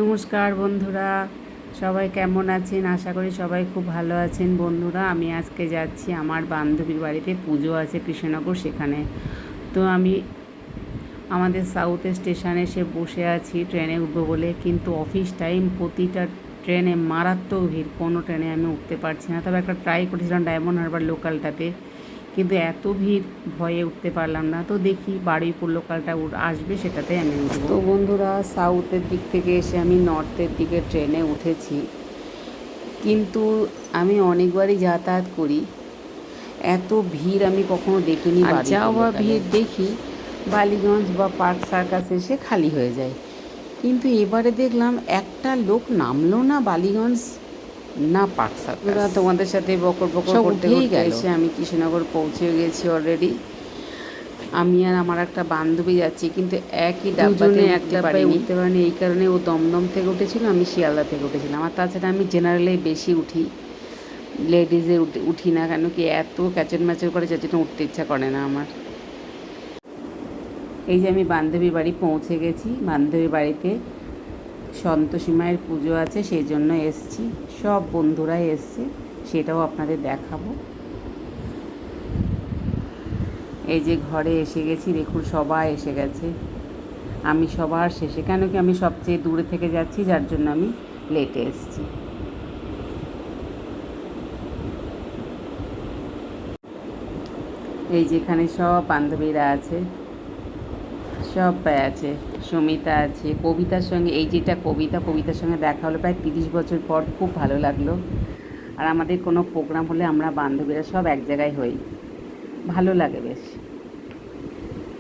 নমস্কার বন্ধুরা, সবাই কেমন আছেন? আশা করি সবাই খুব ভালো আছেন। বন্ধুরা, আমি আজকে যাচ্ছি আমার বান্ধবীর বাড়িতে, পুজো আছে কৃষ্ণনগর, সেখানে। তো আমি আমাদের সাউথ স্টেশনে এসে বসে আছি ট্রেনে উঠবো বলে, কিন্তু অফিস টাইম, প্রতিটা ট্রেনে মারাত্মক ভিড়, কোনো ট্রেনে আমি উঠতে পারছি না। তবে একটা ট্রাই করেছিলাম ডায়মন্ড হারবার লোকালটাতে, কিন্তু এত ভিড়, ভয়ে উঠতে পারলাম না। তো দেখি বারুইপুর লোকালটা আসবে, সেটাতে আমি উঠবো। তো বন্ধুরা, সাউথের দিক থেকে এসে আমি নর্থের দিকে ট্রেনে উঠেছি, কিন্তু আমি অনেকবারই যাতায়াত করি, এত ভিড় আমি কখনো দেখিনি। আর যাও বা ভিড় দেখি, বালিগঞ্জ বা পার্ক সার্কাস এসে খালি হয়ে যায়, কিন্তু এবারে দেখলাম একটা লোক নামলো না বালিগঞ্জ না পার্ক সার্কাস। তোমাদের সাথে বকর বকর করতে করতে এসে আমি কৃষ্ণনগর পৌঁছে গেছি অলরেডি। আমি আর আমার একটা বান্ধবী যাচ্ছি, কিন্তু একই ডাব্বাতে এক ডাব্বায় উঠতে পারিনি। এই কারণে ও দমদম থেকে উঠেছিল, আমি শিয়ালদা থেকে উঠেছিলাম। আর তাছাড়া আমি জেনারেলে বেশি উঠি, লেডিজে উঠি না, কেন কি এত ক্যাচের ম্যাচের করে, যার জন্য উঠতে ইচ্ছা করে না আমার। এই যে আমি বান্ধবীর বাড়ি পৌঁছে গেছি। বান্ধবীর বাড়িতে সন্তোষী মায়ের পুজো আছে, সেই জন্য এসছি। সব বন্ধুরাই এসছে, সেটাও আপনাদের দেখাবো। এই যে ঘরে এসে গেছি, দেখুন সবাই এসে গেছে। আমি সবার শেষে, কেন কি আমি সবচেয়ে দূরে থেকে যাচ্ছি, যার জন্য আমি লেটে এসেছি। এই যেখানে সব বান্ধবীরা আছে, সবাই আছে। সুমিতা আছে, কবিতার সঙ্গে, এই যেটা কবিতার সঙ্গে দেখা হলো প্রায় 30 বছর পর, খুব ভালো লাগলো। আর আমাদের কোনো প্রোগ্রাম হলে আমরা বান্ধবীরা সব এক জায়গায় হই, ভালো লাগে বেশ।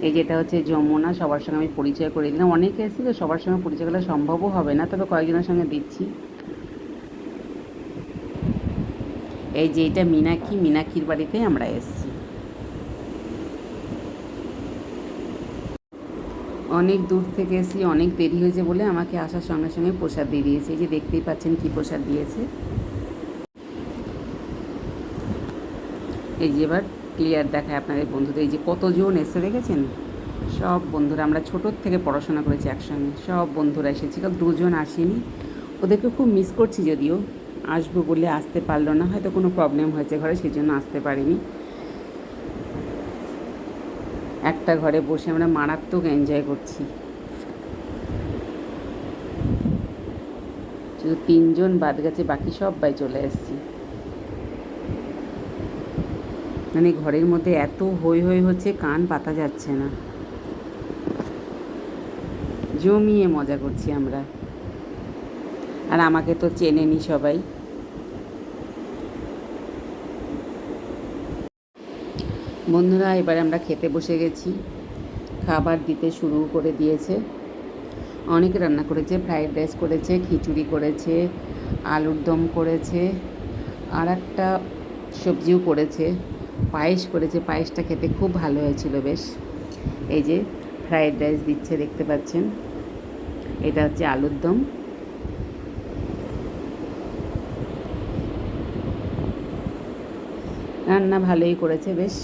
এই যেটা হচ্ছে যমুনা, সবার সঙ্গে আমি পরিচয় করে দিলাম। অনেকে এসেছিল, সবার সঙ্গে পরিচয় করা সম্ভবও হবে না, তবে কয়েকজনের সঙ্গে দিচ্ছি। এই যে এটা মীনাক্ষীর বাড়িতে আমরা এসেছি। অনেক দূর থেকে এসেছি, অনেক দেরি হয়েছে বলে আমাকে আসার সঙ্গে সঙ্গে প্রসাদ দিয়ে দিয়েছে। এই যে দেখতেই পাচ্ছেন কি প্রসাদ দিয়েছে। এই যে এবার ক্লিয়ার দেখায় আপনাদের বন্ধুদের, এই যে কতজন এসে দেখেছেন, সব বন্ধুরা। আমরা ছোটোর থেকে পড়াশোনা করেছি একসঙ্গে, সব বন্ধুরা এসেছি। কারণ 2জন আসেনি, ওদেরকে খুব মিস করছি। যদিও আসবো বলে আসতে পারলো না, হয়তো কোনো প্রবলেম হয়েছে ঘরে, সেই জন্য আসতে পারিনি। একটা ঘরে বসে আমরা মারাত্মক এনজয় করছি। শুধু 3জন বাদ গেছে, বাকি সবাই চলে এসেছি। মানে ঘরের মধ্যে এত হই হই হচ্ছে, কান পাতা যাচ্ছে না, জমিয়ে মজা করছি আমরা। আর আমাকে তো চেনেনি সবাই। বন্ধুরা, এবার আমরা খেতে বসে গেছি, খাবার দিতে শুরু করে দিয়েছে। অনেকে রান্না করেছে, ফ্রাইড রাইস করেছে, খিচুড়ি করেছে, আলুর দম করেছে, আর একটা সবজিও করেছে, পায়েস করেছে। পায়েসটা খেতে খুব ভালো হয়েছিল বেশ। এই যে ফ্রাইড রাইস দিচ্ছে, দেখতে পাচ্ছেন, এটা হচ্ছে আলুর দম। রান্না ভালোই করেছে বেশ।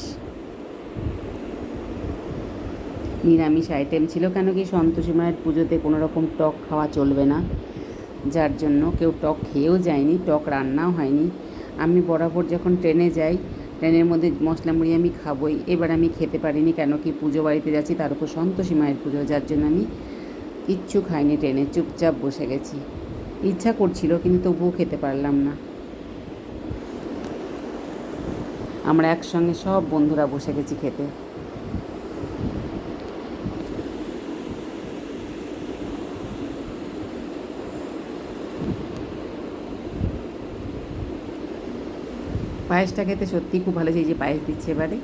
নিরামিষ আইটেম ছিল, কেন কি সন্তোষী মায়ের পুজোতে কোনো রকম টক খাওয়া চলবে না, যার জন্য কেউ টক খেয়েও যায়নি, টক রান্নাও হয়নি। আমি বরাবর যখন ট্রেনে যাই, ট্রেনের মধ্যে মশলা মুড়ি আমি খাবই। এবার আমি খেতে পারিনি, কেন কি পুজো বাড়িতে যাচ্ছি, তার উপর সন্তোষী মায়ের পুজো, যার জন্য আমি কিচ্ছু খাইনি, ট্রেনে চুপচাপ বসে গেছি। ইচ্ছা করছিল, কিন্তু তবুও খেতে পারলাম না। আমরা একসঙ্গে সব বন্ধুরা বসে গেছি খেতে। পায়েসটা খেতে সত্যিই খুব ভালো, এই যে পায়েস দিচ্ছে এবারে।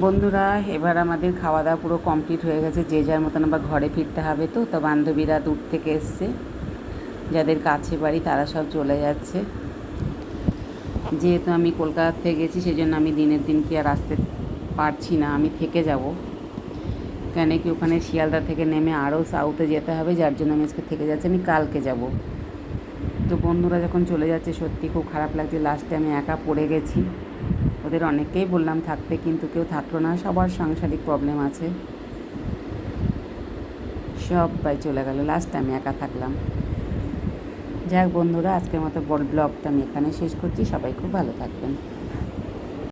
বন্ধুরা, এবার আমাদের খাওয়া দাওয়া পুরো কমপ্লিট হয়ে গেছে, যে যার মতন আবার ঘরে ফিরতে হবে। তো বান্ধবীরা দূর থেকে এসছে, যাদের কাছে বাড়ি তারা সব চলে যাচ্ছে। যেহেতু আমি কলকাতা থেকে গেছি, সেই জন্য আমি দিনের দিন কি আর আসতে পারছি না, আমি থেকে যাব। কেন কি ওখানে শিয়ালদা থেকে নেমে আরও সাউথে যেতে হবে, যার জন্য আমি আজকে থেকে যাচ্ছি, আমি কালকে যাব। তো বন্ধুরা যখন চলে যাচ্ছে, সত্যি খুব খারাপ লাগছে। লাস্টে আমি একা পড়ে গেছি। ওদের অনেককেই বললাম থাকতে, কিন্তু কেউ থাকলো না, সবার সাংসারিক প্রবলেম আছে। সবাই চলে গেল, লাস্টে আমি একা থাকলাম। যাক বন্ধুরা, আজকের মতো বড় ব্লগটা আমি এখানে শেষ করছি। সবাই খুব ভালো থাকবেন।